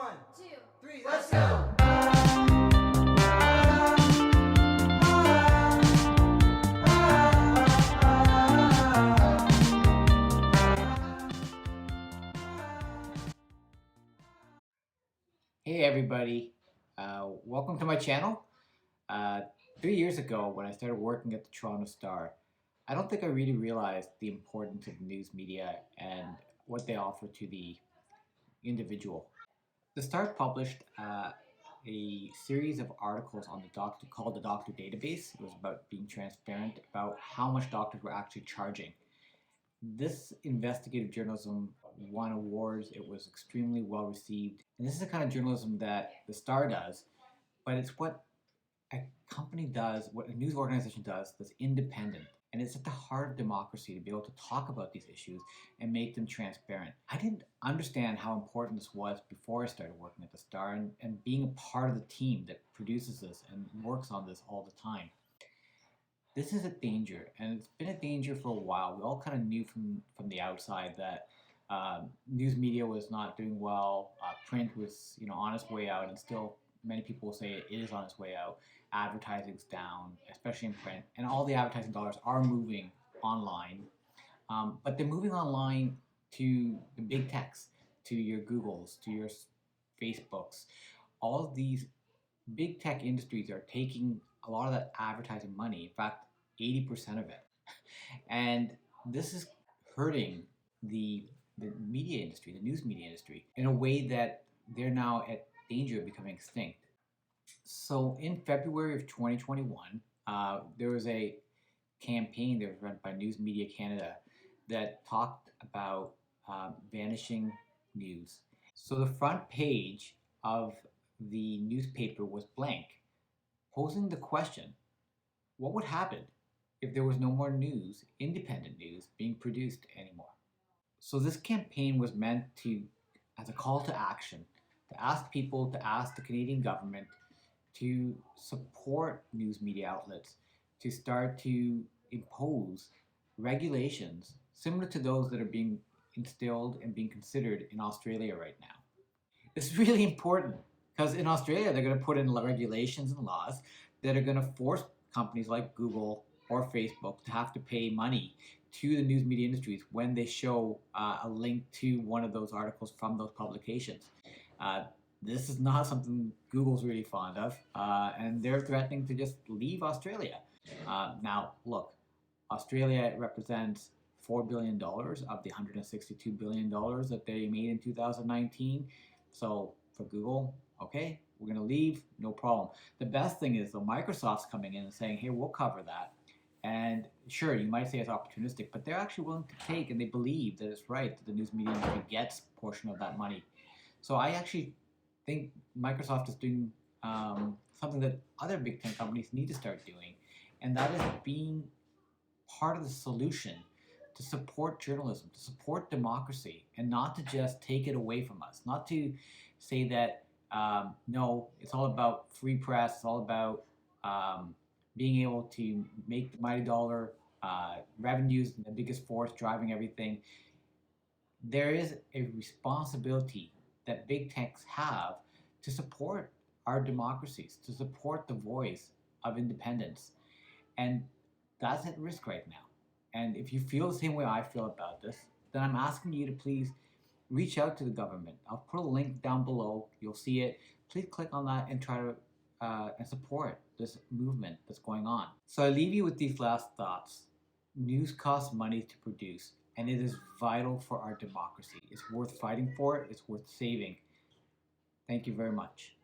1, 2, 3, let's go! Hey everybody, welcome to my channel. 3 years ago when I started working at the Toronto Star, I don't think I really realized the importance of news media and what they offer to the individual. The Star published a series of articles on the doctor called the Doctor Database. It was about being transparent about how much doctors were actually charging. This investigative journalism won awards. It was extremely well received. And this is the kind of journalism that the Star does, but it's what a company does, what a news organization does that's independent. And it's at the heart of democracy to be able to talk about these issues and make them transparent. I didn't understand how important this was before I started working at the Star and being a part of the team that produces this and works on this all the time. This is a danger, and it's been a danger for a while. We all kind of knew from the outside that news media was not doing well. Print was, on its way out, and still many people will say it is on its way out. Advertising's down, especially in print, and all the advertising dollars are moving online. But they're moving online to the big techs, to your Googles, to your Facebooks. All of these big tech industries are taking a lot of that advertising money, in fact, 80% of it. And this is hurting the media industry, the news media industry, in a way that they're now at danger of becoming extinct. So in February of 2021, there was a campaign that was run by News Media Canada that talked about vanishing news. So the front page of the newspaper was blank, posing the question, what would happen if there was no more news, independent news, being produced anymore? So this campaign was meant to, as a call to action, to ask people, to ask the Canadian government to support news media outlets, to start to impose regulations similar to those that are being instilled and being considered in Australia right now. It's really important because in Australia, they're going to put in regulations and laws that are going to force companies like Google or Facebook to have to pay money to the news media industries when they show a link to one of those articles from those publications. This is not something Google's really fond of, and they're threatening to just leave Australia. Now, look, Australia represents $4 billion of the $162 billion that they made in 2019. So for Google, okay, we're going to leave, no problem. The best thing is, though, Microsoft's coming in and saying, hey, we'll cover that. And sure, you might say it's opportunistic, but they're actually willing to take, and they believe that it's right that the news media industry gets a portion of that money. So I actually think Microsoft is doing something that other big tech companies need to start doing, and that is being part of the solution to support journalism, to support democracy, and not to just take it away from us. Not to say that, no, it's all about free press, it's all about being able to make the mighty dollar, revenues, the biggest force driving everything. There is a responsibility that big techs have to support our democracies, to support the voice of independence. And that's at risk right now. And if you feel the same way I feel about this, then I'm asking you to please reach out to the government. I'll put a link down below. You'll see it. Please click on that and try to and support this movement that's going on. So I leave you with these last thoughts. News costs money to produce, and it is vital for our democracy. It's worth fighting for it. It's worth saving. Thank you very much.